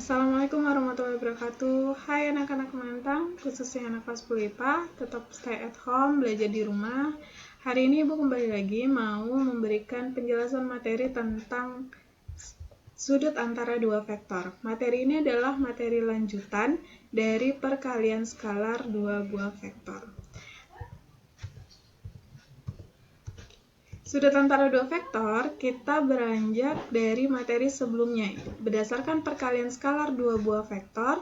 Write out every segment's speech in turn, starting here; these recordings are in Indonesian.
Assalamualaikum warahmatullahi wabarakatuh. Hai anak-anak Mantang, khususnya anak kelas 10 IPA, tetap stay at home, belajar di rumah. Hari ini Ibu kembali lagi mau memberikan penjelasan materi tentang sudut antara dua vektor. Materi ini adalah materi lanjutan dari perkalian skalar dua buah vektor. Sudut antara dua vektor, kita beranjak dari materi sebelumnya. Berdasarkan perkalian skalar dua buah vektor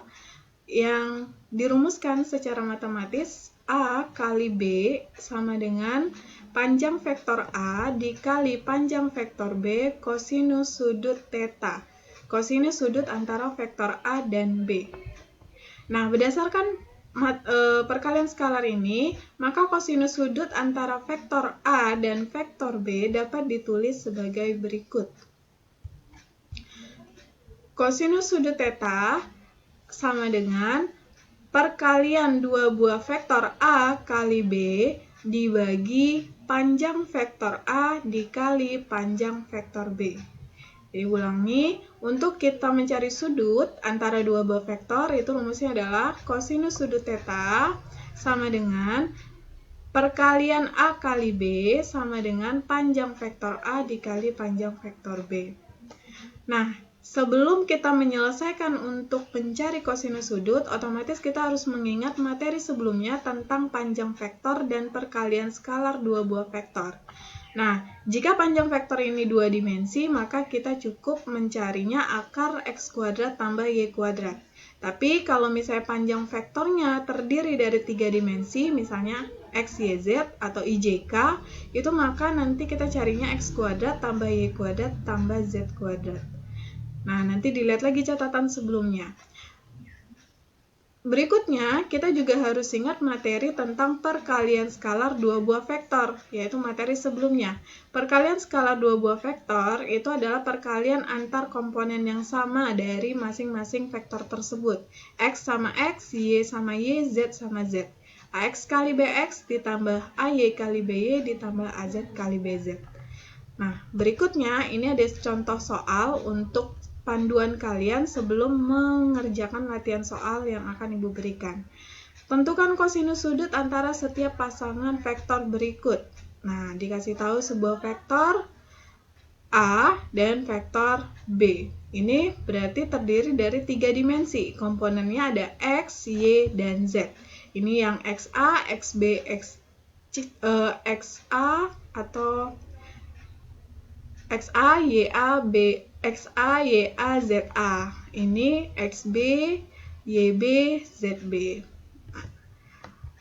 yang dirumuskan secara matematis, A kali B sama dengan panjang vektor A dikali panjang vektor B kosinus sudut theta. Kosinus sudut antara vektor A dan B. Nah, berdasarkan perkalian skalar ini, maka kosinus sudut antara vektor A dan vektor B dapat ditulis sebagai berikut. Kosinus sudut theta sama dengan perkalian dua buah vektor A kali B dibagi panjang vektor A dikali panjang vektor B. Jadi ulangi, untuk kita mencari sudut antara dua buah vektor, itu rumusnya adalah kosinus sudut theta sama dengan perkalian A kali B sama dengan panjang vektor A dikali panjang vektor B. Nah, sebelum kita menyelesaikan untuk mencari kosinus sudut, otomatis kita harus mengingat materi sebelumnya tentang panjang vektor dan perkalian skalar dua buah vektor. Nah, jika panjang vektor ini dua dimensi, maka kita cukup mencarinya akar x kuadrat tambah y kuadrat. Tapi kalau misalnya panjang vektornya terdiri dari tiga dimensi, misalnya x, y, z atau ijk, itu maka nanti kita carinya x kuadrat tambah y kuadrat tambah z kuadrat. Nah, nanti dilihat lagi catatan sebelumnya. Berikutnya, kita juga harus ingat materi tentang perkalian skalar dua buah vektor, yaitu materi sebelumnya. Perkalian skalar dua buah vektor itu adalah perkalian antar komponen yang sama dari masing-masing vektor tersebut. X sama X, Y sama Y, Z sama Z. AX kali BX ditambah AY kali BY ditambah AZ kali BZ. Nah, berikutnya ini ada contoh soal untuk panduan kalian sebelum mengerjakan latihan soal yang akan Ibu berikan. Tentukan kosinus sudut antara setiap pasangan vektor berikut. Nah, dikasih tahu sebuah vektor A dan vektor B. Ini berarti terdiri dari tiga dimensi. Komponennya ada X, Y, dan Z. Ini yang XA, XB, XA atau XA, YA, B, XA, YA, ZA. Ini XB, YB, ZB.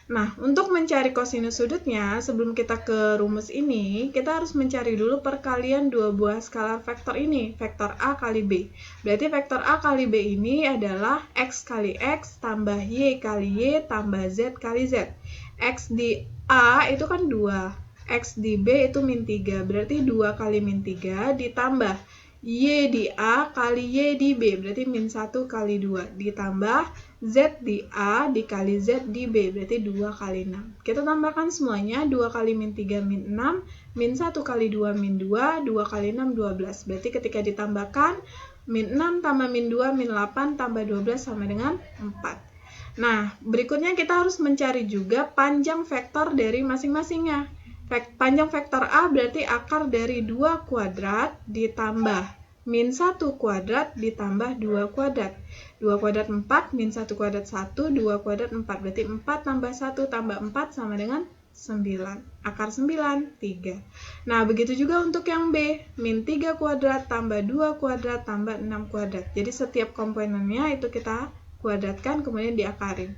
Nah, untuk mencari kosinus sudutnya, sebelum kita ke rumus ini, kita harus mencari dulu perkalian dua buah skalar vektor ini, vektor A kali B. Berarti vektor A kali B ini adalah X kali X tambah Y kali Y tambah Z kali Z. X di A itu kan 2. X di B itu min 3, berarti 2 kali min 3 ditambah Y di A kali Y di B, berarti min 1 kali 2, ditambah Z di A dikali Z di B, berarti 2 kali 6. Kita tambahkan semuanya, 2 kali min 3 min 6, min 1 kali 2 min 2, 2 kali 6 12. Berarti ketika ditambahkan, min 6 tambah min 2 min 8 tambah 12 sama dengan 4. Nah, berikutnya kita harus mencari juga panjang vektor dari masing-masingnya. Panjang vektor A berarti akar dari 2 kuadrat ditambah min 1 kuadrat ditambah 2 kuadrat. 2 kuadrat 4, min 1 kuadrat 1, 2 kuadrat 4. Berarti 4 tambah 1 tambah 4 sama dengan 9. Akar 9, 3. Nah, begitu juga untuk yang B. Min 3 kuadrat tambah 2 kuadrat tambah 6 kuadrat. Jadi setiap komponennya itu kita kuadratkan kemudian diakarin.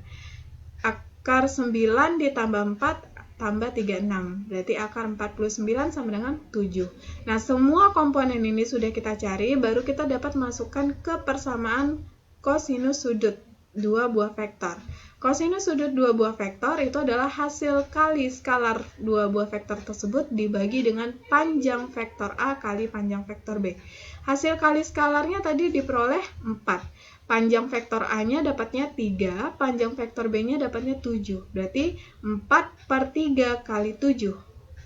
Akar 9 ditambah 4 tambah 36, berarti akar 49 sama dengan 7. Nah, semua komponen ini sudah kita cari, baru kita dapat masukkan ke persamaan kosinus sudut dua buah vektor. Kosinus sudut dua buah vektor itu adalah hasil kali skalar dua buah vektor tersebut dibagi dengan panjang vektor A kali panjang vektor B. Hasil kali skalarnya tadi diperoleh 4. Panjang vektor A-nya dapatnya 3, panjang vektor B-nya dapatnya 7. Berarti 4 per 3 kali 7.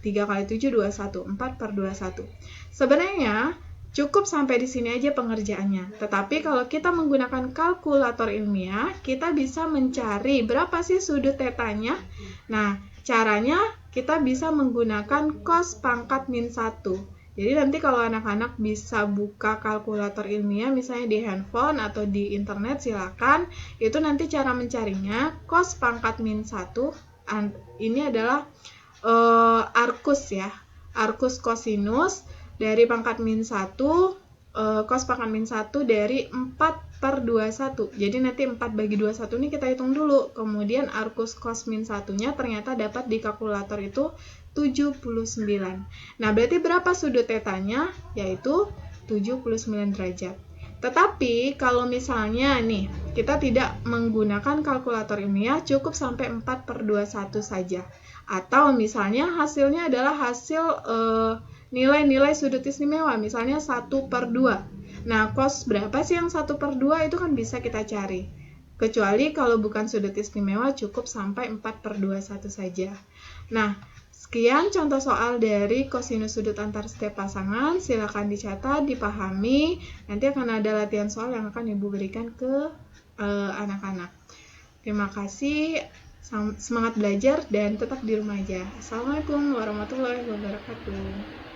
3 kali 7, 21. 4 per 21. Sebenarnya Cukup sampai di sini aja pengerjaannya. Tetapi kalau kita menggunakan kalkulator ilmiah, kita bisa mencari berapa sih sudut tetanya. Nah, caranya kita bisa menggunakan cos pangkat min 1. Jadi nanti kalau anak-anak bisa buka kalkulator ilmiah misalnya di handphone atau di internet, silakan. Itu nanti cara mencarinya cos pangkat min 1. Ini adalah arcus ya. Arcus cosinus dari pangkat min 1, cos pangkat min 1 dari 4/21. Jadi nanti 4 bagi 21 ini kita hitung dulu. Kemudian arcus cos min 1-nya ternyata dapat di kalkulator itu 79. Nah, berarti berapa sudut tetanya? Yaitu 79 derajat. Tetapi kalau misalnya nih, kita tidak menggunakan kalkulator ilmiah, cukup sampai 4/21 saja. Atau misalnya hasilnya adalah hasil nilai-nilai sudut istimewa, misalnya 1/2. Nah, cos berapa sih yang 1/2 itu kan bisa kita cari. Kecuali kalau bukan sudut istimewa, cukup sampai 4/21 saja. Nah, sekian contoh soal dari kosinus sudut antar setiap pasangan. Silakan dicatat, dipahami. Nanti akan ada latihan soal yang akan Ibu berikan ke anak-anak. Terima kasih. Semangat belajar dan tetap di rumah aja. Assalamualaikum warahmatullahi wabarakatuh.